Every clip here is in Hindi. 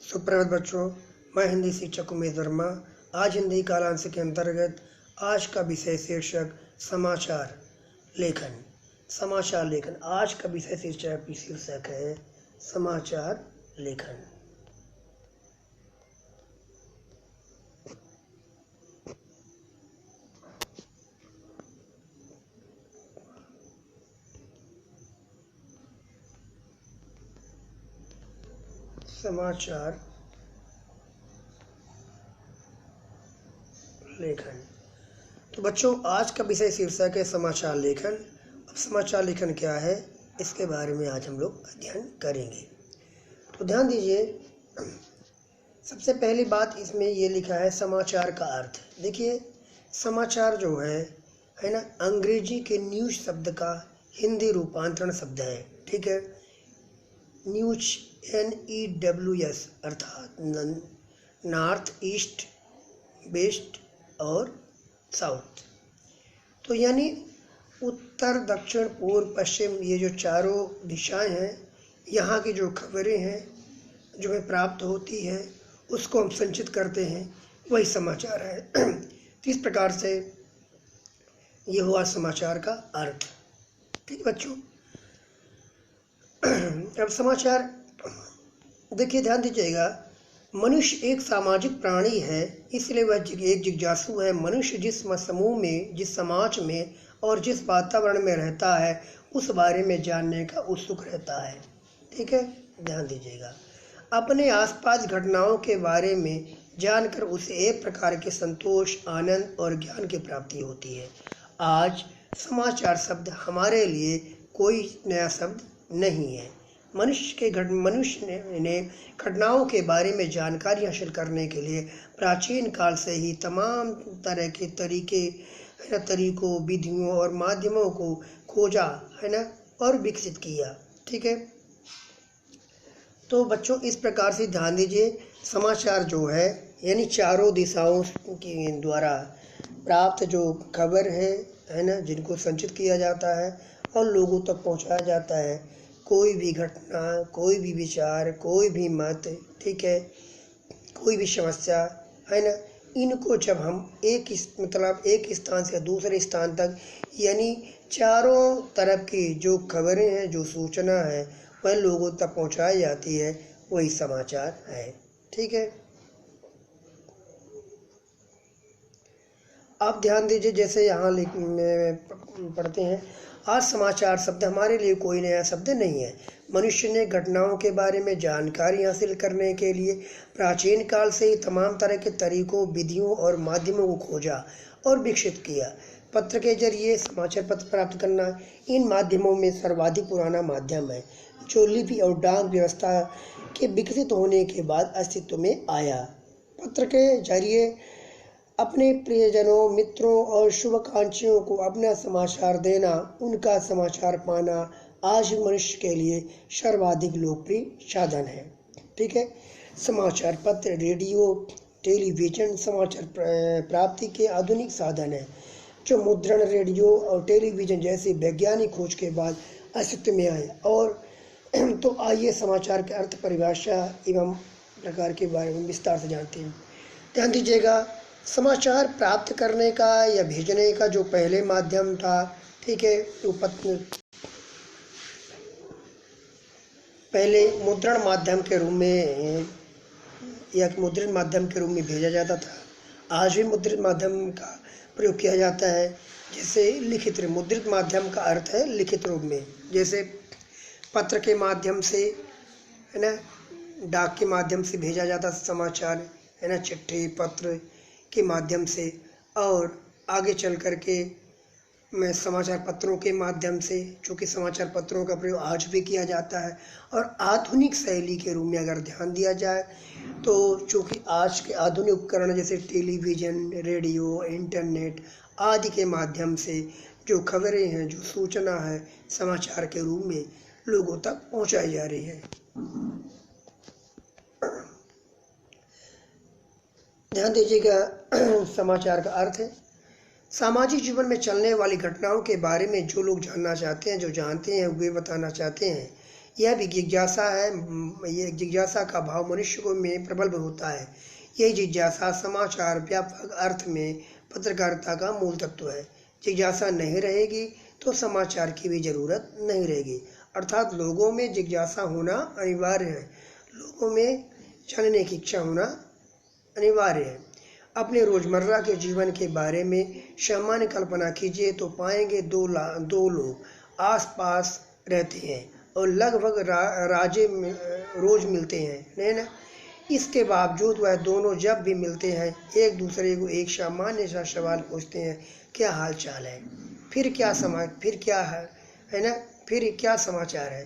सुप्रभात बच्चों, मैं हिंदी शिक्षक उमेश वर्मा। आज हिंदी कालांश के अंतर्गत आज का विषय शीर्षक समाचार लेखन। समाचार लेखन आज का विषय शीर्षक है समाचार लेखन। समाचार लेखन। तो बच्चों, आज का विषय शीर्षक है समाचार लेखन। अब समाचार लेखन क्या है, इसके बारे में आज हम लोग अध्ययन करेंगे। तो ध्यान दीजिए, सबसे पहली बात इसमें ये लिखा है समाचार का अर्थ। देखिए, समाचार जो है ना, अंग्रेजी के न्यूज़ शब्द का हिंदी रूपांतरण शब्द है। ठीक है, न्यूज NEWS अर्थात नॉर्थ, ईस्ट, वेस्ट और साउथ। तो यानी उत्तर, दक्षिण, पूर्व, पश्चिम, ये जो चारों दिशाएं हैं, यहाँ की जो खबरें हैं जो हमें प्राप्त होती है उसको हम संचित करते हैं, वही समाचार है। तो इस प्रकार से ये हुआ समाचार का अर्थ। ठीक बच्चों, अब समाचार देखिए, ध्यान दीजिएगा। मनुष्य एक सामाजिक प्राणी है, इसलिए वह एक जिज्ञासु है। मनुष्य जिस समूह में, जिस समाज में और जिस वातावरण में रहता है उस बारे में जानने का उत्सुक रहता है। ठीक है, ध्यान दीजिएगा। अपने आसपास घटनाओं के बारे में जानकर उसे एक प्रकार के संतोष, आनंद और ज्ञान की प्राप्ति होती है। आज समाचार शब्द हमारे लिए कोई नया शब्द नहीं है। मनुष्य ने घटनाओं के बारे में जानकारी हासिल करने के लिए प्राचीन काल से ही तमाम तरह के तरीकों, विधियों और माध्यमों को खोजा है ना, और विकसित किया। ठीक है, तो बच्चों इस प्रकार से ध्यान दीजिए, समाचार जो है यानी चारों दिशाओं के द्वारा प्राप्त जो खबर है ना, जिनको संचित किया जाता है और लोगों तक पहुंचाया जाता है। कोई भी घटना, कोई भी विचार, कोई भी मत, ठीक है, कोई भी समस्या है ना, इनको जब हम एक स्थान से दूसरे स्थान तक, यानी चारों तरफ की जो खबरें हैं, जो सूचना है, वह लोगों तक पहुंचाई जाती है, वही समाचार है। ठीक है, आप ध्यान दीजिए, जैसे यहाँ पढ़ते हैं, आज समाचार शब्द हमारे लिए कोई नया शब्द नहीं है। मनुष्य ने घटनाओं के बारे में जानकारी हासिल करने के लिए प्राचीन काल से ही तमाम तरह के तरीकों, विधियों और माध्यमों को खोजा और विकसित किया। पत्र के जरिए समाचार पत्र प्राप्त करना इन माध्यमों में सर्वाधिक पुराना माध्यम है, जो लिपि और डाक व्यवस्था के विकसित होने के बाद अस्तित्व में आया। पत्र के जरिए अपने प्रियजनों, मित्रों और शुभाकांक्षियों को अपना समाचार देना, उनका समाचार पाना आज मनुष्य के लिए सर्वाधिक लोकप्रिय साधन है। ठीक है, समाचार पत्र, रेडियो, टेलीविजन समाचार प्राप्ति के आधुनिक साधन है, जो मुद्रण, रेडियो और टेलीविजन जैसी वैज्ञानिक खोज के बाद अस्तित्व में आए। और तो आइए समाचार के अर्थ, परिभाषा एवं प्रकार के बारे में विस्तार से जानते हैं। ध्यान दीजिएगा, समाचार प्राप्त करने का या भेजने का जो पहले माध्यम था, ठीक है, तो पहले मुद्रण माध्यम के रूप में या मुद्रित माध्यम के रूप में भेजा जाता था। आज भी मुद्रित माध्यम का प्रयोग किया जाता है, जैसे लिखित। मुद्रित माध्यम का अर्थ है लिखित रूप में, जैसे पत्र के माध्यम से, है ना, डाक के माध्यम से भेजा जाता समाचार, है ना, चिट्ठी पत्र के माध्यम से, और आगे चल कर के मैं समाचार पत्रों के माध्यम से, चूँकि समाचार पत्रों का प्रयोग आज भी किया जाता है। और आधुनिक शैली के रूप में अगर ध्यान दिया जाए तो चूँकि आज के आधुनिक उपकरण जैसे टेलीविज़न, रेडियो, इंटरनेट आदि के माध्यम से जो खबरें हैं, जो सूचना है, समाचार के रूप में लोगों तक पहुँचाई जा रही है। ध्यान दीजिएगा, समाचार का अर्थ है सामाजिक जीवन में चलने वाली घटनाओं के बारे में जो लोग जानना चाहते हैं, जो जानते हैं, वे बताना चाहते हैं, यह भी जिज्ञासा है। ये जिज्ञासा का भाव मनुष्य को में प्रबल होता है। यही जिज्ञासा समाचार व्यापक अर्थ में पत्रकारिता का मूल तत्व है। जिज्ञासा नहीं रहेगी तो समाचार की भी जरूरत नहीं रहेगी। अर्थात लोगों में जिज्ञासा होना अनिवार्य है, लोगों में जानने की इच्छा होना अनिवार्य है। अपने रोजमर्रा के जीवन के बारे में सामान्य कल्पना कीजिए तो पाएंगे दो लोग आसपास रहते हैं और लगभग राजे रोज मिलते हैं, नहीं ना। इसके बावजूद वह दोनों जब भी मिलते हैं एक दूसरे को एक सामान्य सा सवाल पूछते हैं, क्या हाल चाल है, फिर क्या है ना, फिर क्या समाचार है।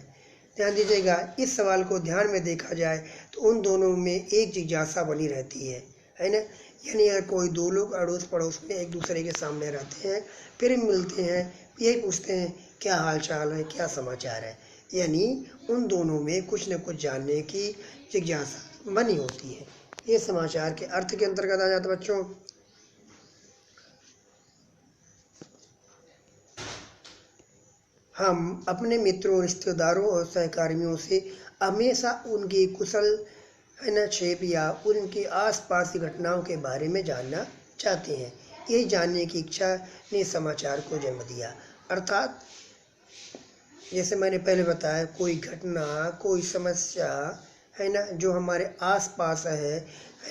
ध्यान दीजिएगा, इस सवाल को ध्यान में देखा जाए तो उन दोनों में एक जिज्ञासा बनी रहती है ना। यानी अगर कोई दो लोग अड़ोस पड़ोस में एक दूसरे के सामने रहते हैं, फिर मिलते हैं, यही पूछते हैं क्या हाल चाल है, क्या समाचार है। यानी उन दोनों में कुछ न कुछ जानने की जिज्ञासा बनी होती है। ये समाचार के अर्थ के अंतर्गत आ जाता है बच्चों। हम अपने मित्रों, रिश्तेदारों और सहकर्मियों से हमेशा उनकी कुशल क्षेप या उनके आसपास की घटनाओं के बारे में जानना चाहते हैं। यही जानने की इच्छा ने समाचार को जन्म दिया। अर्थात जैसे मैंने पहले बताया, कोई घटना, कोई समस्या है ना जो हमारे आसपास है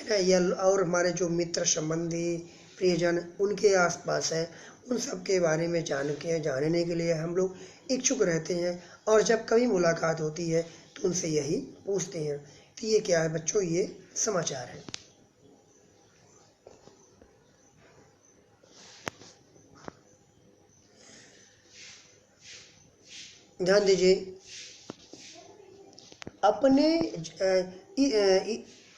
ना, या और हमारे जो मित्र, संबंधी, प्रियजन उनके आसपास है, उन सब के बारे में जानने के लिए हम लोग इच्छुक रहते हैं। और जब कभी मुलाकात होती है तो उनसे यही पूछते हैं। तो ये क्या है बच्चों, ये समाचार है। ध्यान दीजिए,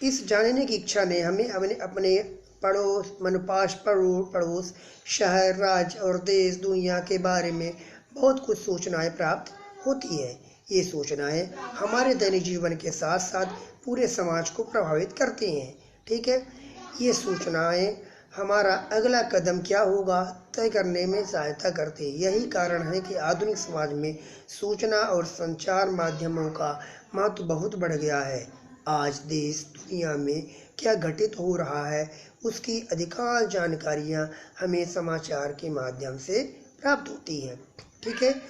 इस जानने की इच्छा ने हमें अपने पड़ोस, शहर, राज्य और देश दुनिया के बारे में बहुत कुछ सूचनाएं प्राप्त होती है। ये सूचनाएं हमारे दैनिक जीवन के साथ साथ पूरे समाज को प्रभावित करती हैं। ठीक है, ये सूचनाएं हमारा अगला कदम क्या होगा तय करने में सहायता करती है। यही कारण है कि आधुनिक समाज में सूचना और संचार माध्यमों का महत्व बहुत बढ़ गया है। आज देश दुनिया में क्या घटित हो रहा है उसकी अधिकांश जानकारियां हमें समाचार के माध्यम से प्राप्त होती है। ठीक है,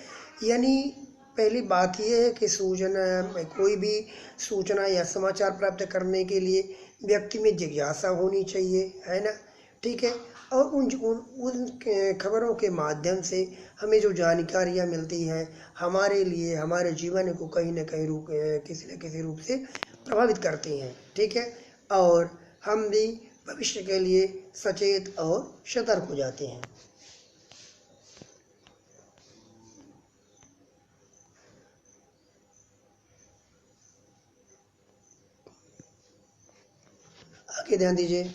यानी पहली बात यह है कि कोई भी सूचना या समाचार प्राप्त करने के लिए व्यक्ति में जिज्ञासा होनी चाहिए, है ना। ठीक है, और उन खबरों के माध्यम से हमें जो जानकारियाँ मिलती हैं हमारे लिए, हमारे जीवन को कहीं न कहीं किसी न किसी रूप से प्रभावित करती हैं। ठीक है, और हम भी भविष्य के लिए सचेत और सतर्क हो जाते हैं। आगे ध्यान दीजिए,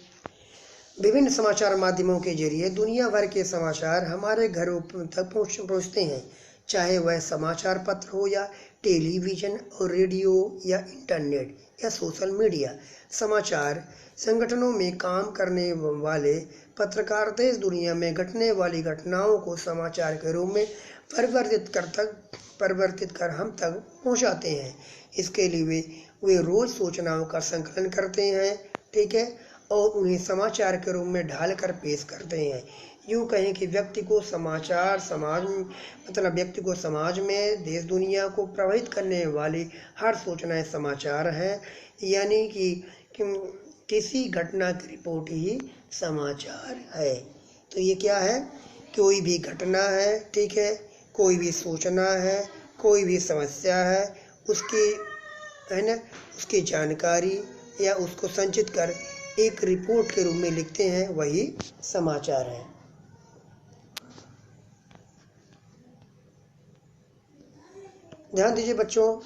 विभिन्न समाचार माध्यमों के जरिए दुनिया भर के समाचार हमारे घरों तक पहुँचते हैं, चाहे वह समाचार पत्र हो या टेलीविज़न और रेडियो या इंटरनेट या सोशल मीडिया। समाचार संगठनों में काम करने वाले पत्रकार देश दुनिया में घटने वाली घटनाओं को समाचार के रूप में परिवर्तित कर हम तक पहुंचाते हैं। इसके लिए वे रोज सूचनाओं का संकलन करते हैं। ठीक है, और उन्हें समाचार के रूप में ढालकर पेश करते हैं। यूँ कहें कि व्यक्ति को समाज में देश दुनिया को प्रभावित करने वाली हर सूचना समाचार है। यानी कि किसी घटना की रिपोर्ट ही समाचार है। तो ये क्या है, कोई भी घटना है, ठीक है, कोई भी सूचना है, कोई भी समस्या है, उसकी है ना, उसकी जानकारी या उसको संचित कर एक रिपोर्ट के रूप में लिखते हैं, वही समाचार है। ध्यान दीजिए बच्चों,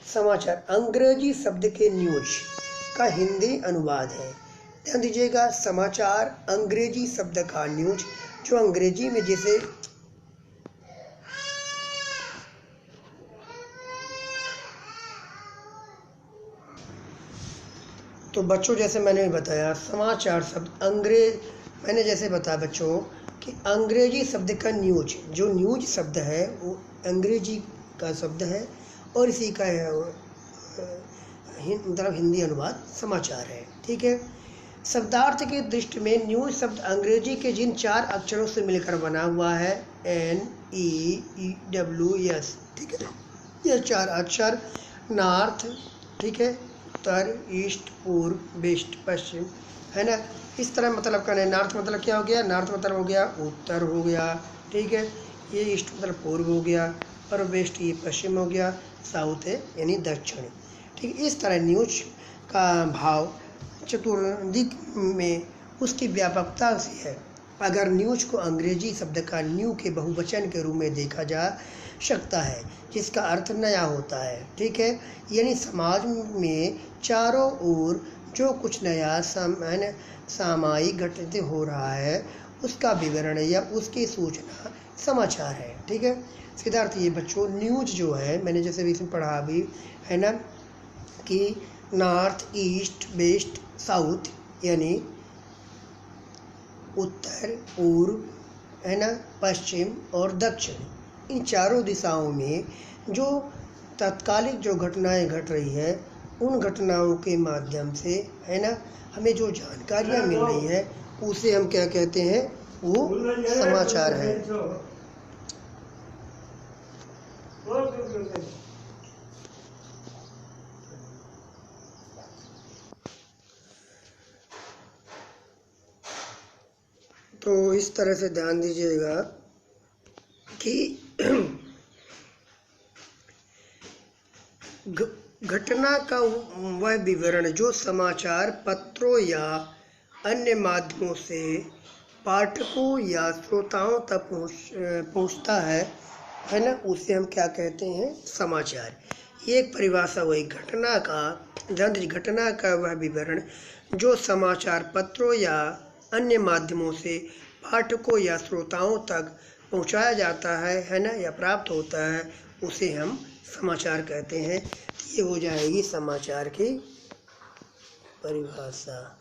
समाचार अंग्रेजी शब्द के न्यूज का हिंदी अनुवाद है। ध्यान दीजिएगा, समाचार अंग्रेजी शब्द का न्यूज, जो अंग्रेजी में जैसे तो बच्चों जैसे मैंने बताया समाचार शब्द मैंने जैसे बताया बच्चों कि अंग्रेजी शब्द का न्यूज, जो न्यूज शब्द है वो अंग्रेजी का शब्द है और इसी का मतलब हिंदी अनुवाद समाचार है। ठीक है। शब्दार्थ की दृष्टि में न्यूज शब्द अंग्रेजी के जिन 4 अक्षरों से मिलकर बना हुआ है NEWS, ठीक है, ये 4 अक्षर नॉर्थ, ठीक है, उत्तर, ईस्ट, पूर्व, वेस्ट, पश्चिम, है ना। इस तरह मतलब करना है। नॉर्थ मतलब क्या हो गया? नॉर्थ मतलब हो गया उत्तर हो गया, ठीक है। ये ईस्ट मतलब पूर्व हो गया, और वेस्ट ये पश्चिम हो गया, साउथ है यानी दक्षिण। ठीक, इस तरह न्यूज का भाव चतुर्दिक में उसकी व्यापकता से है। अगर न्यूज को अंग्रेजी शब्द का न्यू के बहुवचन के रूप में देखा जा सकता है, जिसका अर्थ नया होता है। ठीक है, यानी समाज में चारों ओर जो कुछ नया सामयिक घटित हो रहा है, उसका विवरण या उसकी सूचना समाचार है। ठीक है सिद्धार्थ, ये बच्चों न्यूज जो है, मैंने जैसे भी इसमें पढ़ा अभी, है ना, कि नॉर्थ, ईस्ट, वेस्ट, साउथ यानी उत्तर, पूर्व, है ना, पश्चिम और दक्षिण, इन चारों दिशाओं में जो तत्कालिक जो घटनाएं घट रही है, उन घटनाओं के माध्यम से, है ना, हमें जो जानकारियां मिल रही है, उसे हम क्या कहते हैं? वो समाचार है। तो इस तरह से ध्यान दीजिएगा कि घटना का वह विवरण जो समाचार पत्रों या अन्य माध्यमों से पाठकों या श्रोताओं तक पहुंचता है ना, उसे हम क्या कहते हैं? समाचार। ये एक परिभाषा हुई घटना का वह विवरण जो समाचार पत्रों या अन्य माध्यमों से पाठकों या श्रोताओं तक पहुंचाया जाता है ना, या प्राप्त होता है, उसे हम समाचार कहते हैं। ये हो जाएगी समाचार की परिभाषा।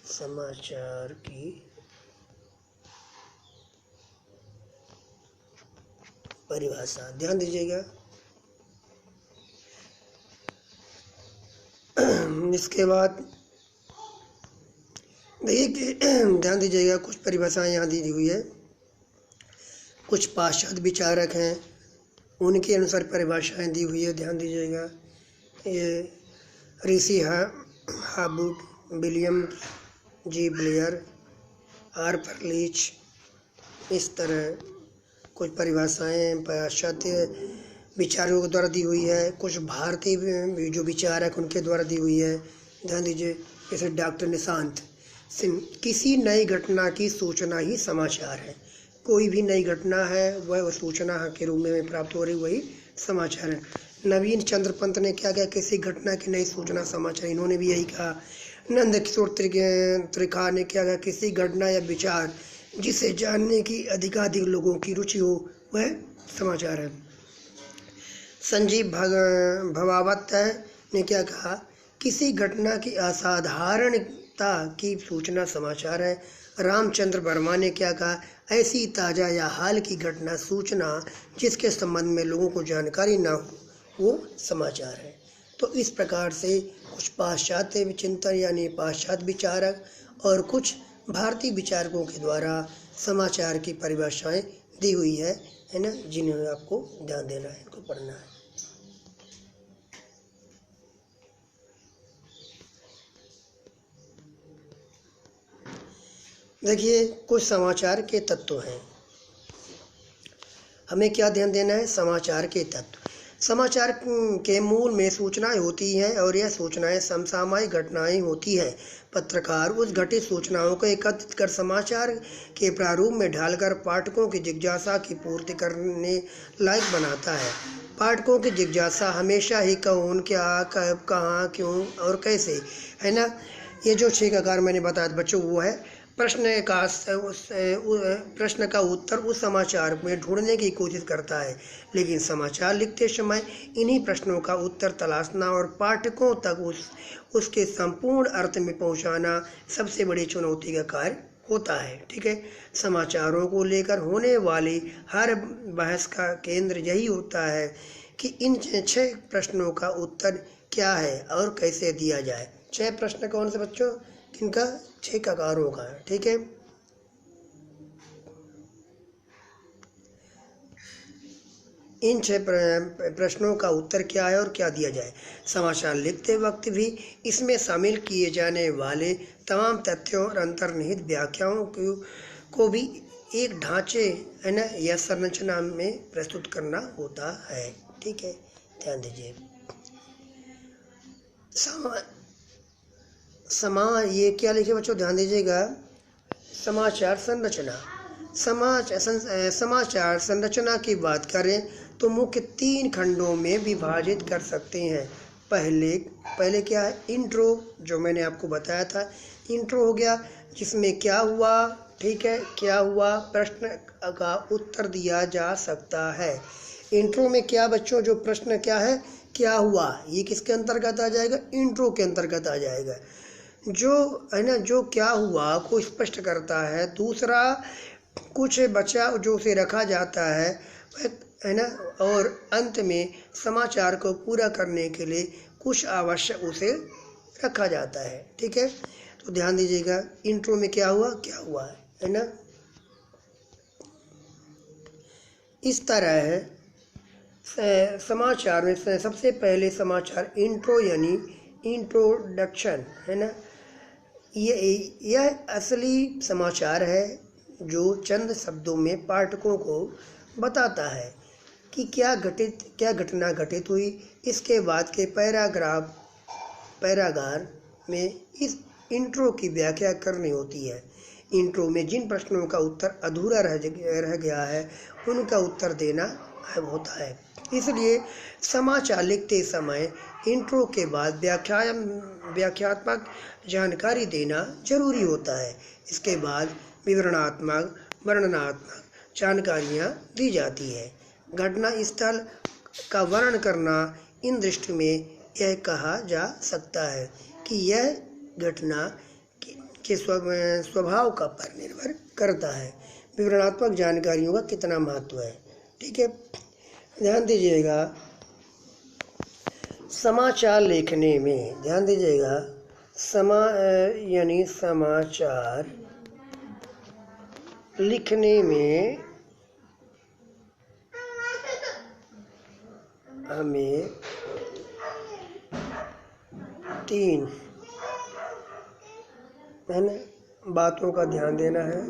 समाचार की परिभाषा ध्यान दीजिएगा। इसके बाद देखिए ध्यान दीजिएगा, कुछ परिभाषाएं यहाँ दी हुई है। कुछ पाश्चात्य विचारक हैं, उनके अनुसार परिभाषाएं दी हुई है, ध्यान दीजिएगा। ये ऋषि हाबुट, William G Blair, Arthur Leach, इस तरह कुछ परिभाषाएं पाश्चात्य विचारकों के द्वारा दी हुई है। कुछ भारतीय जो विचारक उनके द्वारा दी हुई है, ध्यान दीजिए। जैसे डॉक्टर निशांत सिंह, किसी नई घटना की सूचना ही समाचार है। कोई भी नई घटना है वह सूचना के रूप में प्राप्त हो रही, वही समाचार है। नवीन चंद्र पंत ने क्या कहा? किसी घटना की नई सूचना समाचार, इन्होंने भी यही कहा। नंद किशोर त्रिखा ने क्या कहा? किसी घटना या विचार जिसे जानने की अधिकाधिक लोगों की रुचि हो, वह समाचार है। संजीव भवावत ने क्या कहा? किसी घटना की असाधारणता की सूचना समाचार है। रामचंद्र वर्मा ने क्या कहा? ऐसी ताज़ा या हाल की घटना सूचना जिसके संबंध में लोगों को जानकारी ना हो, वो समाचार है। तो इस प्रकार से कुछ पाश्चात्य चिंतन यानी पाश्चात्य विचारक और कुछ भारतीय विचारकों के द्वारा समाचार की परिभाषाएं दी हुई है ना, जिन्हें आपको ध्यान देना है, इनको पढ़ना है। देखिए, कुछ समाचार के तत्व हैं, हमें क्या ध्यान देना है? समाचार के तत्व। समाचार के मूल में सूचनाएं होती हैं और यह सूचनाएं समसामयिक घटनाएं होती हैं। पत्रकार उस घटित सूचनाओं को एकत्रित कर समाचार के प्रारूप में ढालकर पाठकों की जिज्ञासा की पूर्ति करने लायक बनाता है। पाठकों की जिज्ञासा हमेशा ही कौन, क्या, कब, कहाँ, क्यों और कैसे, है ना। ये जो 6 आकार मैंने बताया बच्चों, वो है प्रश्न का उत्तर उस समाचार में ढूंढने की कोशिश करता है, लेकिन समाचार लिखते समय इन्हीं प्रश्नों का उत्तर तलाशना और पाठकों तक उसके संपूर्ण अर्थ में पहुंचाना सबसे बड़ी चुनौती का कार्य होता है। ठीक है, समाचारों को लेकर होने वाली हर बहस का केंद्र यही होता है कि इन 6 प्रश्नों का उत्तर क्या है और कैसे दिया जाए। 6 प्रश्न कौन से बच्चों? किनका? 6 ककारों का। ठीक है, इन 6 प्रश्नों का उत्तर क्या है और क्या दिया जाए। समाचार लिखते वक्त भी इसमें शामिल किए जाने वाले तमाम तथ्यों और अंतर्निहित व्याख्याओं को भी एक ढांचे है ना या संरचना में प्रस्तुत करना होता है। ठीक है, ध्यान दीजिए। ये क्या लिखे बच्चों? ध्यान दीजिएगा। समाचार संरचना। समाचार संरचना की बात करें तो मुख्य 3 खंडों में विभाजित कर सकते हैं। पहले क्या है? इंट्रो, जो मैंने आपको बताया था। इंट्रो हो गया जिसमें क्या हुआ, ठीक है, क्या हुआ, प्रश्न का उत्तर दिया जा सकता है। इंट्रो में क्या बच्चों? जो प्रश्न क्या है, क्या हुआ, ये किसके अंतर्गत आ जाएगा? इंट्रो के अंतर्गत आ जाएगा। जो है ना, जो क्या हुआ को स्पष्ट करता है। दूसरा, कुछ बचा जो उसे रखा जाता है ना, और अंत में समाचार को पूरा करने के लिए कुछ आवश्यक उसे रखा जाता है। ठीक है, तो ध्यान दीजिएगा। इंट्रो में क्या हुआ, क्या हुआ है ना। इस तरह है समाचार में सबसे पहले समाचार इंट्रो यानी इंट्रोडक्शन है ना, यह असली समाचार है जो चंद शब्दों में पाठकों को बताता है कि क्या घटना घटित हुई। इसके बाद के पैराग्राफ में इस इंट्रो की व्याख्या करनी होती है। इंट्रो में जिन प्रश्नों का उत्तर अधूरा रह गया है उनका उत्तर देना होता है। इसलिए समाचार लिखते समय इंट्रो के बाद व्याख्यात्मक जानकारी देना जरूरी होता है। इसके बाद वर्णनात्मक जानकारियाँ दी जाती है। घटना स्थल का वर्णन करना। इन दृष्टि में यह कहा जा सकता है कि यह घटना के स्वभाव का पर निर्भर करता है। विवरणात्मक जानकारियों का कितना महत्व है। ठीक है, ध्यान दीजिएगा। समाचार लिखने में ध्यान दीजिएगा। यानी समाचार लिखने में हमें 3 है ना बातों का ध्यान देना है।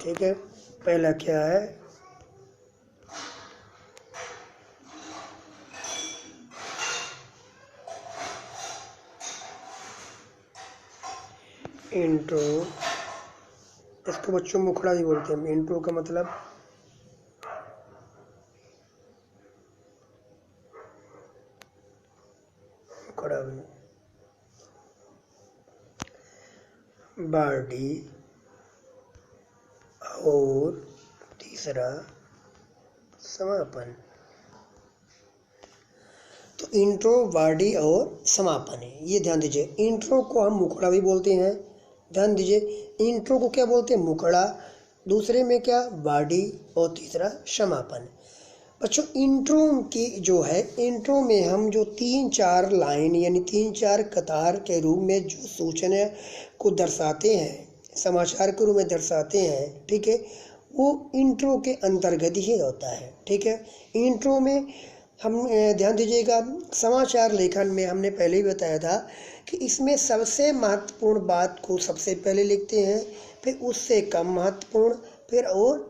ठीक है, पहला क्या है? इंट्रो। इसको बच्चों मुखड़ा भी बोलते हैं। इंट्रो का मतलब मुखड़ा भी। बॉडी और तीसरा समापन। तो इंट्रो, बॉडी और समापन है, ये ध्यान दीजिए। इंट्रो को हम मुखड़ा भी बोलते हैं। ध्यान दीजिए, इंट्रो को क्या बोलते हैं? मुखड़ा। दूसरे में क्या? बॉडी और तीसरा समापन। बच्चों इंट्रो की जो है, इंट्रो में हम जो 3-4 लाइन यानी 3-4 कतार के रूप में जो सूचना को दर्शाते हैं, समाचार के रूप में दर्शाते हैं, ठीक है, वो इंट्रो के अंतर्गत ही होता है। ठीक है, इंट्रो में हम ध्यान दीजिएगा। समाचार लेखन में हमने पहले ही बताया था कि इसमें सबसे महत्वपूर्ण बात को सबसे पहले लिखते हैं, फिर उससे कम महत्वपूर्ण, फिर और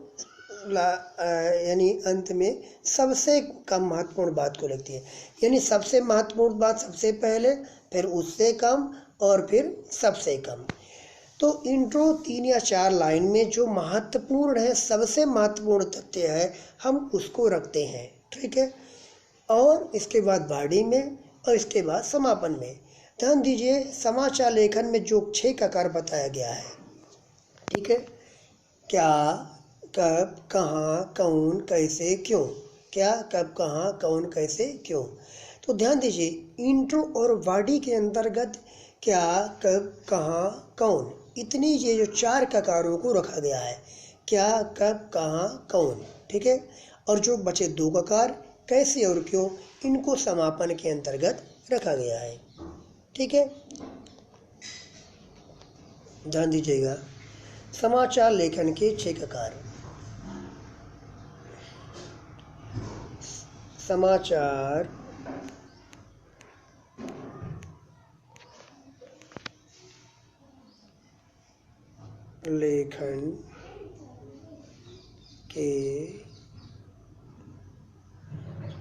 यानी अंत में सबसे कम महत्वपूर्ण बात को लिखती है। यानी सबसे महत्वपूर्ण बात सबसे पहले, फिर उससे कम और फिर सबसे कम। तो इंट्रो 3 या 4 लाइन में जो महत्वपूर्ण है, सबसे महत्वपूर्ण तथ्य है, हम उसको रखते हैं। ठीक है, और इसके बाद बॉडी में और इसके बाद समापन में। ध्यान दीजिए, समाचार लेखन में जो 6 ककार बताया गया है, ठीक है, क्या, कब, कहाँ, कौन, कैसे, क्यों। क्या, कब, कहाँ, कौन, कैसे, क्यों। तो ध्यान दीजिए, इंट्रो और बॉडी के अंतर्गत क्या, कब, कहाँ, कौन, इतनी ये जो 4 ककारों को रखा गया है। क्या, कब, कहाँ, कौन, ठीक है। और जो बचे 2 ककार, कैसे और क्यों, इनको समापन के अंतर्गत रखा गया है, ठीक है। ध्यान दीजिएगा, समाचार लेखन के 6 ककार। समाचार लेखन के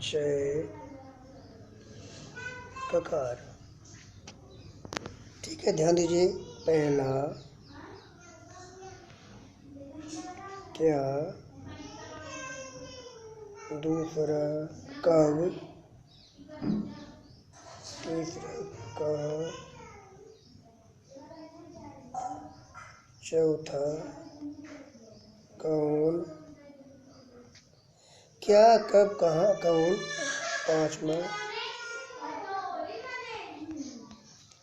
6 ककार, ठीक है। ध्यान दीजिए, पहला क्या, दूसरा कब, तीसरा कहाँ, चौथा कौन, क्या, कब, कहाँ, कौन, पांचवा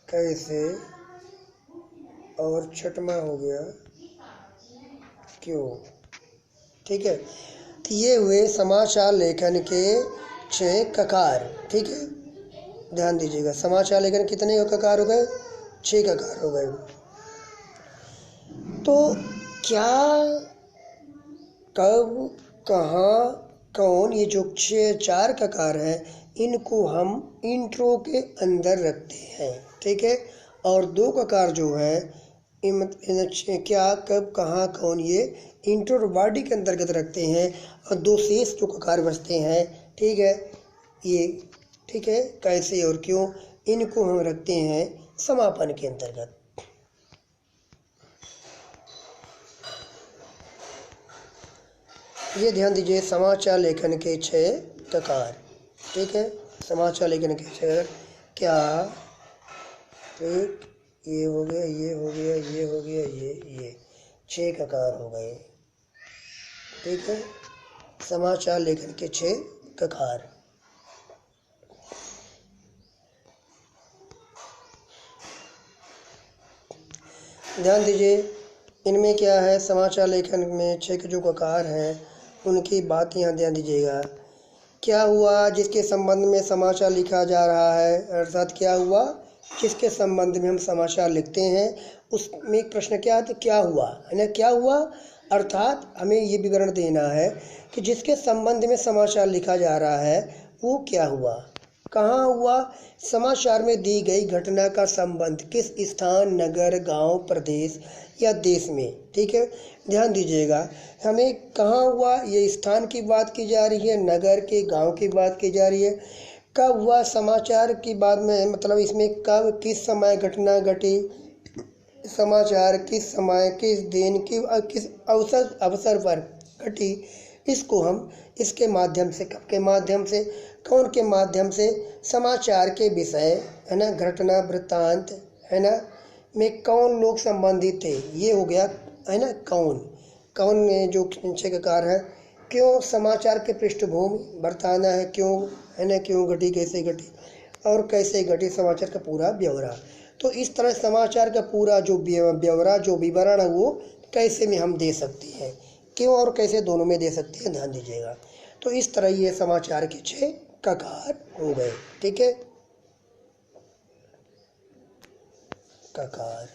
कैसे, और छठवां हो गया क्यों, ठीक है। तो ये हुए समाचार लेखन के 6 ककार, ठीक है। ध्यान दीजिएगा, समाचार लेखन कितने ककार हो गए, 6 ककार हो गए। तो क्या, कब, कहाँ, कौन, ये जो 4 ककार हैं, इनको हम इंट्रो के अंदर रखते हैं, ठीक है। और 2 ककार जो है, क्या, कब, कहाँ, कौन, ये इंट्रो और बॉडी के अंतर्गत रखते हैं। और 2 शेष जो ककार बचते हैं, ठीक है, ये, ठीक है, कैसे और क्यों, इनको हम रखते हैं समापन के अंतर्गत। ये ध्यान दीजिए, समाचार लेखन के 6 ककार, ठीक है। समाचार लेखन के 6, क्या, एक, ये हो गया, ये हो गया, ये हो गया, ये 6 ककार हो गए, ठीक है। समाचार लेखन के 6 ककार। ध्यान दीजिए, इनमें क्या है, समाचार लेखन में 6 जो ककार हैं, उनकी बात यहाँ ध्यान दीजिएगा। क्या हुआ, जिसके संबंध में समाचार लिखा जा रहा है, अर्थात क्या हुआ जिसके संबंध में हम समाचार लिखते हैं, उसमें एक प्रश्न क्या है, तो क्या हुआ, है ना। क्या हुआ अर्थात हमें ये विवरण देना है कि जिसके संबंध में समाचार लिखा जा रहा है वो क्या हुआ, कहाँ हुआ, समाचार में दी गई घटना का संबंध किस स्थान, नगर, गांव, प्रदेश या देश में, ठीक है। ध्यान दीजिएगा, हमें कहाँ हुआ, ये स्थान की बात की जा रही है, नगर के, गांव की बात की जा रही है। कब हुआ, समाचार की बात में मतलब इसमें कब, किस समय घटना घटी, समाचार किस समय, किस दिन, किस अवसर पर घटी, इसको हम इसके माध्यम से, कब के माध्यम से, कौन के माध्यम से, समाचार के विषय, है ना, घटना, वृत्तांत, है ना, में कौन लोग संबंधित थे, ये हो गया, है ना, कौन। कौन में जो 6 ककार है, क्यों, समाचार के पृष्ठभूमि बताना है, क्यों, है ना, क्यों घटी, कैसे घटी, और कैसे घटी, समाचार का पूरा ब्यौरा। तो इस तरह समाचार का पूरा जो ब्यौरा, जो विवरण है, वो कैसे में हम दे सकते हैं, क्यों और कैसे दोनों में दे सकते हैं, ध्यान दीजिएगा। तो इस तरह ये समाचार के 6 ककार हो गए, ठीक है, ककार,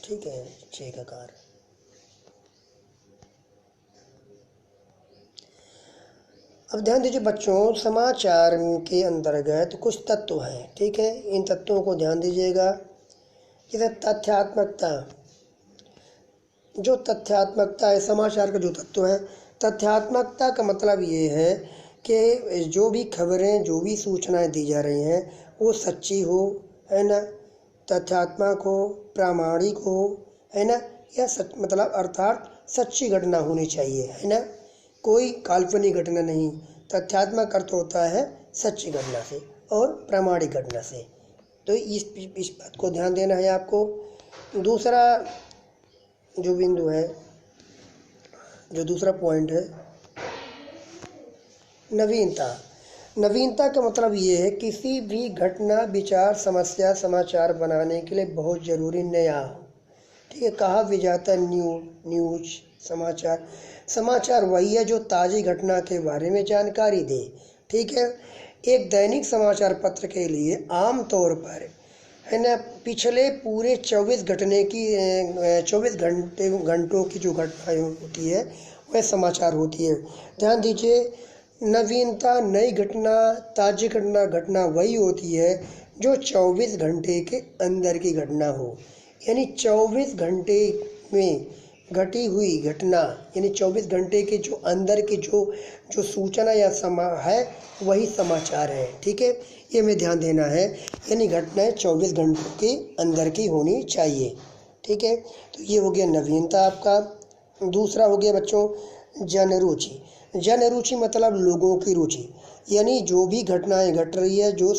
ठीक है, 6 ककार। अब ध्यान दीजिए बच्चों, समाचार के अंतर्गत कुछ तत्व हैं, ठीक है। इन तत्वों को ध्यान दीजिएगा। जैसे तथ्यात्मकता, जो तथ्यात्मकता है, समाचार का जो तत्व है, तथ्यात्मकता का मतलब ये है कि जो भी खबरें, जो भी सूचनाएं दी जा रही हैं, वो सच्ची हो, है ना, तथ्यात्मक हो, प्रामाणिक हो, है ना, या मतलब अर्थात सच्ची घटना होनी चाहिए, है ना, कोई काल्पनिक घटना नहीं। तथ्यात्मक अर्थ होता है सच्ची घटना से और प्रामाणिक घटना से। तो इस बात को ध्यान देना है आपको। दूसरा जो बिंदु है, जो दूसरा पॉइंट है, नवीनता। नवीनता का मतलब ये है किसी भी घटना, विचार, समस्या, समाचार बनाने के लिए बहुत ज़रूरी नया हो। ठीक है, कहा भी जाता है न्यूज समाचार। समाचार वही है जो ताज़ी घटना के बारे में जानकारी दे। ठीक है, एक दैनिक समाचार पत्र के लिए आम तौर पर है ना पिछले पूरे 24 घंटों की जो घटनाएं होती है वह समाचार होती है। ध्यान दीजिए, नवीनता, नई घटना, ताज़ी घटना वही होती है जो 24 घंटे के अंदर की घटना हो। यानी 24 घंटे में घटी हुई घटना, यानी 24 घंटे के जो अंदर की जो सूचना या है वही समाचार है। ठीक है, ये हमें ध्यान देना है। यानी घटनाएं 24 घंटों के अंदर की होनी चाहिए। ठीक है, तो ये हो गया नवीनता आपका। दूसरा हो गया बच्चों जनरुचि। जनरुचि मतलब लोगों की रुचि, यानी जो भी घटनाएं घट रही है, जो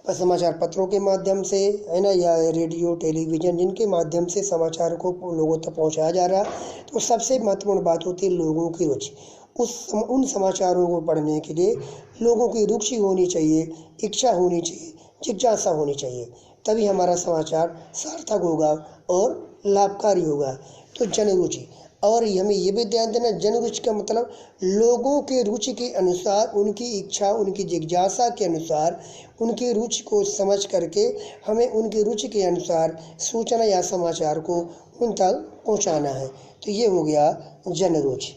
समाचार पत्रों के माध्यम से है ना, या रेडियो टेलीविज़न, जिनके माध्यम से समाचार को लोगों तक पहुंचाया जा रहा है, तो सबसे महत्वपूर्ण बात होती है लोगों की रुचि। उन समाचारों को पढ़ने के लिए लोगों की रुचि होनी चाहिए, इच्छा होनी चाहिए, जिज्ञासा होनी चाहिए, तभी हमारा समाचार सार्थक होगा और लाभकारी होगा। तो जनरुचि, और हमें ये भी ध्यान देना, जनरुचि का मतलब लोगों के रुचि के अनुसार, उनकी इच्छा, उनकी जिज्ञासा के अनुसार, उनकी रुचि को समझ करके हमें उनकी रुचि के अनुसार सूचना या समाचार को उन तक पहुंचाना है। तो ये हो गया जनरुचि,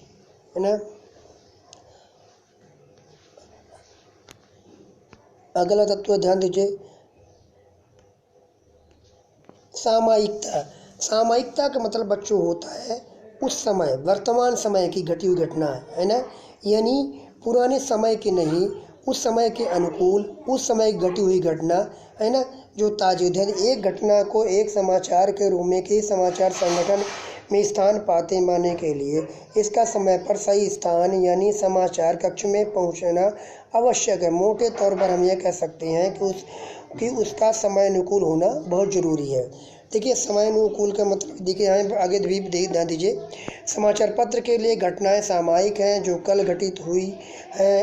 है ना। अगला तत्व ध्यान दीजिए, सामयिकता। सामयिकता का मतलब बच्चों होता है उस समय, वर्तमान समय की घटी हुई घटना, है ना, यानी पुराने समय की नहीं, उस समय के अनुकूल, उस समय घटी हुई घटना, है ना, जो ताज़ी। एक घटना को एक समाचार के रूप में किसी समाचार संगठन में स्थान पाते मानने के लिए इसका समय पर सही स्थान यानी समाचार कक्ष में पहुंचना आवश्यक है। मोटे तौर पर हम यह कह सकते हैं कि उसका समय अनुकूल होना बहुत ज़रूरी है। देखिए, समय अनुकूल का मतलब, देखिए यहाँ आगे भी ध्यान दीजिए, समाचार पत्र के लिए घटनाएं सामयिक हैं जो कल घटित हुई है,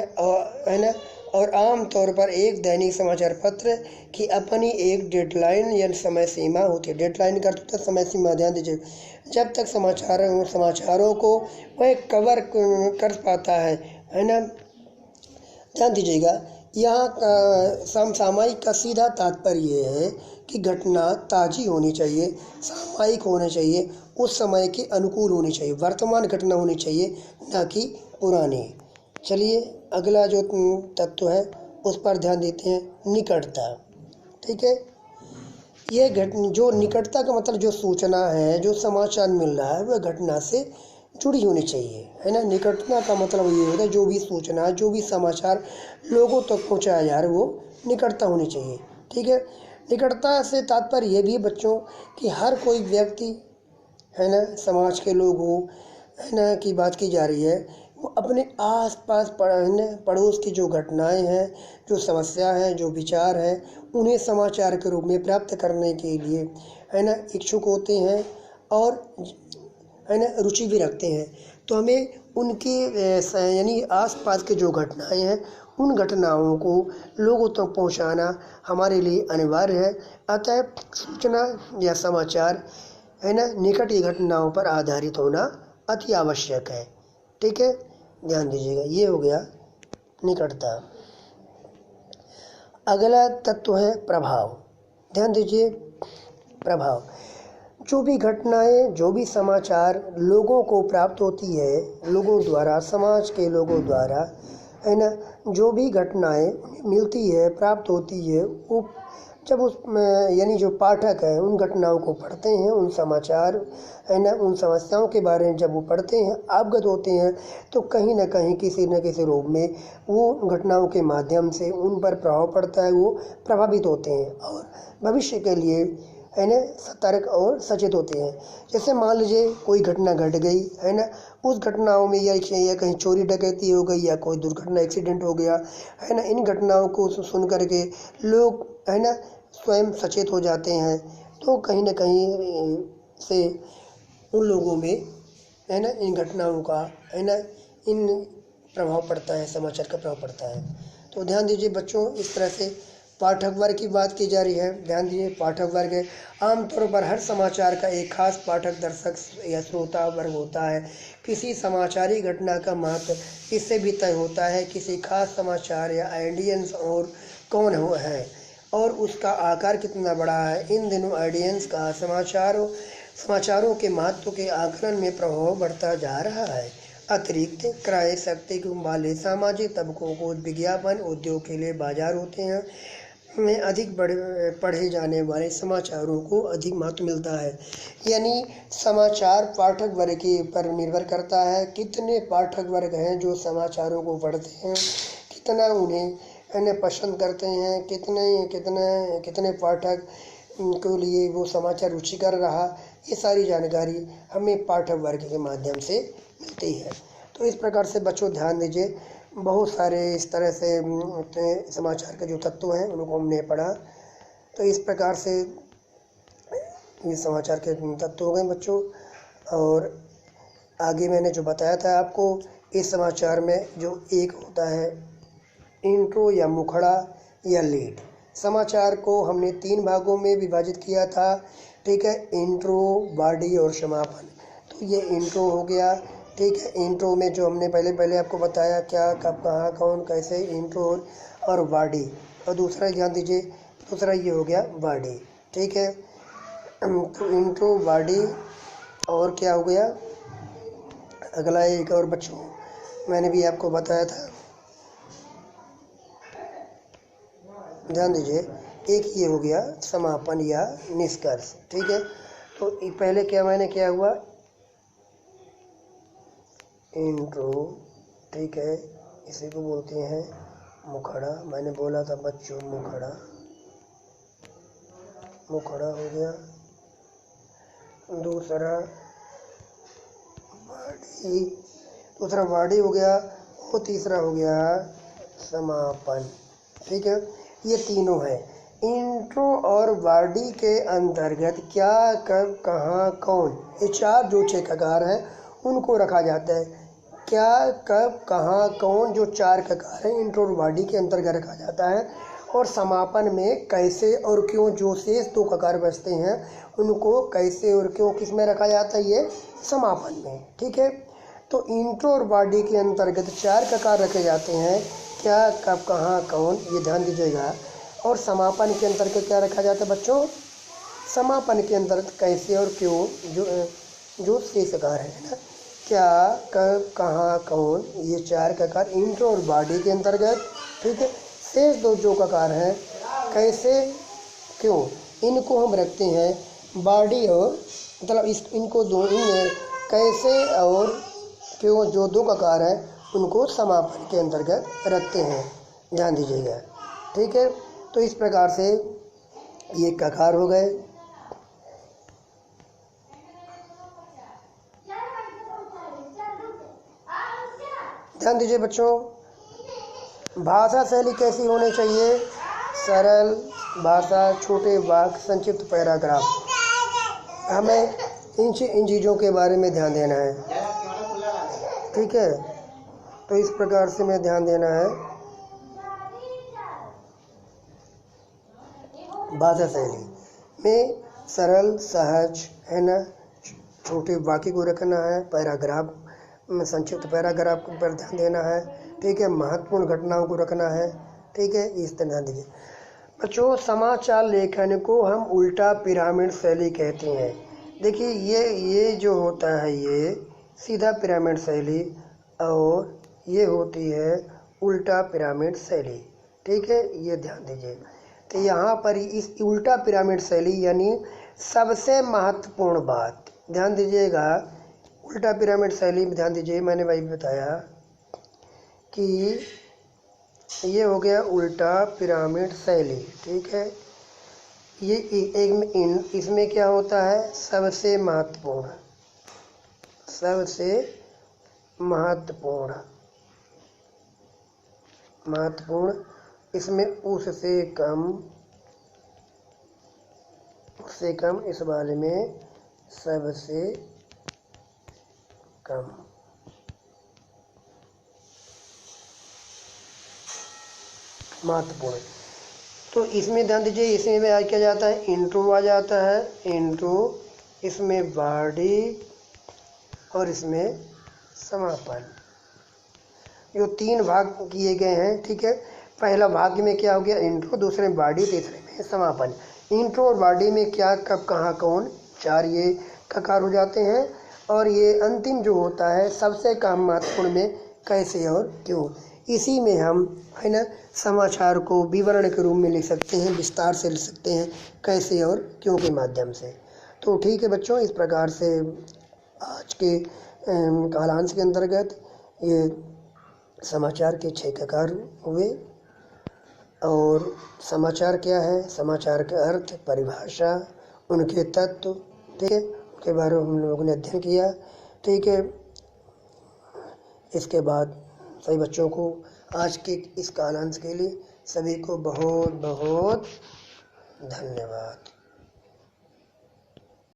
है ना, और आम तौर पर एक दैनिक समाचार पत्र की अपनी एक डेडलाइन या समय सीमा होती है। डेडलाइन का अर्थ समय सीमा। ध्यान दीजिए, जब तक समाचारों को वह कवर कर पाता है ना। ध्यान दीजिएगा, यहाँ सामयिक का सीधा तात्पर्य ये है कि घटना ताज़ी होनी चाहिए, सामयिक होनी चाहिए, उस समय के अनुकूल होनी चाहिए, वर्तमान घटना होनी चाहिए, ना कि पुरानी। चलिए अगला जो तत्व है उस पर ध्यान देते हैं, निकटता। ठीक है, ये जो निकटता का मतलब जो सूचना है, जो समाचार मिल रहा है, वह घटना से जुड़ी होनी चाहिए, है ना। निकटता का मतलब ये होता है जो भी सूचना, जो भी समाचार लोगों तक पहुंचाया जा रहा है वो निकटता होनी चाहिए। ठीक है, निकटता से तात्पर्य ये भी है बच्चों कि हर कोई व्यक्ति, है ना, समाज के लोग हो, है ना, की बात की जा रही है, वो अपने आसपास पड़ोस की जो घटनाएं हैं, जो समस्या है, जो विचार है, उन्हें समाचार के रूप में प्राप्त करने के लिए, है ना, इच्छुक होते हैं और, है ना, रुचि भी रखते हैं। तो हमें उनके यानी आसपास के जो घटनाएं हैं, उन घटनाओं को लोगों तक पहुंचाना हमारे लिए अनिवार्य है। अतः सूचना या समाचार, है ना, निकट की घटनाओं पर आधारित होना अति आवश्यक है। ठीक है, ध्यान दीजिएगा, ये हो गया निकटता। अगला तत्व है प्रभाव। ध्यान दीजिए, प्रभाव, जो भी घटनाएं, जो भी समाचार लोगों को प्राप्त होती है, लोगों द्वारा, समाज के लोगों द्वारा, है ना, जो भी घटनाएं मिलती है, प्राप्त होती है, वो जब उस यानी जो पाठक है उन घटनाओं को पढ़ते हैं, उन समाचार, है ना, उन समस्याओं के बारे में जब वो पढ़ते हैं, अवगत होते हैं, तो कहीं ना कहीं किसी न किसी रूप में वो घटनाओं के माध्यम से उन पर प्रभाव पड़ता है, वो प्रभावित होते हैं और भविष्य के लिए, है ना, सतर्क और सचेत होते हैं। जैसे मान लीजिए कोई घटना घट गई, है ना, उस घटनाओं में या कहीं चोरी डकैती हो गई या कोई दुर्घटना, एक्सीडेंट हो गया, है ना, इन घटनाओं को सुन करके लोग, है ना, स्वयं सचेत हो जाते हैं। तो कहीं ना कहीं से उन लोगों में, है ना, इन घटनाओं का, है ना, इन प्रभाव पड़ता है, समाचार का प्रभाव पड़ता है। तो ध्यान दीजिए बच्चों, इस तरह से पाठक वर्ग की बात की जा रही है। ध्यान दीजिए, पाठक वर्ग है, आमतौर पर हर समाचार का एक खास पाठक, दर्शक या श्रोता वर्ग होता है। किसी समाचारी घटना का महत्व इससे भी तय होता है किसी खास समाचार या ऑडियंस और कौन है और उसका आकार कितना बड़ा है। इन दिनों ऑडियंस का समाचारों के महत्व के आकलन में प्रभाव बढ़ता जा रहा है। अतिरिक्त क्रय शक्ति वाले सामाजिक तबकों को विज्ञापन उद्योग के लिए बाजार होते हैं में अधिक पढ़े जाने वाले समाचारों को अधिक महत्व मिलता है। यानी समाचार पाठक वर्ग के पर निर्भर करता है। कितने पाठक वर्ग हैं जो समाचारों को पढ़ते हैं, कितना उन्हें पसंद करते हैं, कितने पाठक के लिए वो समाचार रुचिकर रहा, ये सारी जानकारी हमें पाठक वर्ग के माध्यम से मिलती है। तो इस प्रकार से बच्चों ध्यान दीजिए, बहुत सारे इस तरह से समाचार के जो तत्व हैं उनको हमने पढ़ा। तो इस प्रकार से ये समाचार के तत्व हो गए बच्चों। और आगे मैंने जो बताया था आपको, इस समाचार में जो एक होता है इंट्रो या मुखड़ा या लीड। समाचार को हमने 3 भागों में विभाजित किया था, ठीक है, इंट्रो, बॉडी और समापन। तो ये इंट्रो हो गया, ठीक है। इंट्रो में जो हमने पहले आपको बताया क्या, कब, कहाँ, कौन, कैसे, इंट्रो और बॉडी। और दूसरा ध्यान दीजिए, दूसरा ये हो गया बॉडी, ठीक है। तो इंट्रो, बॉडी और क्या हो गया अगला एक और बच्चों मैंने भी आपको बताया था, ध्यान दीजिए, एक ये हो गया समापन या निष्कर्ष, ठीक है। तो पहले क्या हुआ इंट्रो, ठीक है, इसी को बोलते हैं मुखड़ा। मैंने बोला था बच्चों मुखड़ा हो गया, दूसरा बॉडी हो गया, और तीसरा हो गया समापन, ठीक है। ये तीनों है। इंट्रो और बॉडी के अंतर्गत क्या, कब, कहाँ, कौन, ये 4 जो 6 ककार हैं उनको रखा जाता है। क्या, कब, कहाँ, कौन, जो 4 ककार हैं इंट्रो और बॉडी के अंतर्गत रखा जाता है। और समापन में कैसे और क्यों, जो शेष 2 ककार बचते हैं उनको कैसे और क्यों किस में रखा जाता है, ये समापन में, ठीक है। तो इंट्रो और बॉडी के अंतर्गत 4 ककार रखे जाते हैं, क्या, कब, कहाँ, कौन, ये ध्यान दीजिएगा। और समापन के अंतर्गत क्या रखा जाता है बच्चों, समापन के अंतर्गत कैसे और क्यों, जो शेष ककार है ना, क्या, कब, कहाँ, कौन, ये 4 ककार इंट्रो और बॉडी के अंतर्गत, ठीक है। शेष 2 जो ककार हैं कैसे, क्यों, इनको हम रखते हैं बॉडी और मतलब इनको कैसे और क्यों, जो 2 ककार हैं उनको समापन के अंतर्गत रखते हैं, ध्यान दीजिएगा, ठीक है। तो इस प्रकार से ये ककार हो गए। ध्यान दीजिए बच्चों, भाषा शैली कैसी होनी चाहिए, सरल भाषा, छोटे वाक्य, संक्षिप्त पैराग्राफ। हमें इन चीज़ों के बारे में ध्यान देना है, ठीक है। तो इस प्रकार से में ध्यान देना है, भाषा शैली में सरल, सहज, है ना, छोटे वाक्य को रखना है, पैराग्राफ में संक्षिप्त पैराग्राफ पर ध्यान देना है, ठीक है, महत्वपूर्ण घटनाओं को रखना है, ठीक है, इस तरह ध्यान दीजिए बच्चों। समाचार लेखन को हम उल्टा पिरामिड शैली कहते हैं। देखिए ये जो होता है ये सीधा पिरामिड शैली और ये होती है उल्टा पिरामिड शैली, ठीक है, ये ध्यान दीजिए। तो यहाँ पर इस उल्टा पिरामिड शैली यानी सबसे महत्वपूर्ण बात ध्यान दीजिएगा, उल्टा पिरामिड शैली में ध्यान दीजिए, मैंने वही बताया कि ये हो गया उल्टा पिरामिड शैली, ठीक है। ये इसमें क्या होता है, सबसे महत्वपूर्ण, इसमें उससे कम, इस वाले में सबसे कम, महत्वपूर्ण। तो इसमें ध्यान दीजिए, इसमें में क्या जाता है, इंट्रो आ जाता है, इंट्रो, इसमें बॉडी और इसमें समापन। जो 3 भाग किए गए हैं, ठीक है। पहला भाग में क्या हो गया, इंट्रो, दूसरे में बॉडी, तीसरे में समापन। इंट्रो और बॉडी में क्या, कब, कहाँ, कौन, 4 ये ककार हो जाते हैं। और ये अंतिम जो होता है सबसे कम महत्वपूर्ण में कैसे और क्यों, इसी में हम, है ना, समाचार को विवरण के रूप में लिख सकते हैं, विस्तार से लिख सकते हैं, कैसे और क्यों के माध्यम से। तो ठीक है बच्चों, इस प्रकार से आज के कालांश के अंतर्गत ये समाचार के 6 ककार हुए। और समाचार क्या है, समाचार का अर्थ, परिभाषा, उनके तत्व, ठीक है, उनके बारे में हम लोगों ने अध्ययन किया, ठीक है। इसके बाद सभी बच्चों को आज के इस कालांश के लिए सभी को बहुत बहुत धन्यवाद।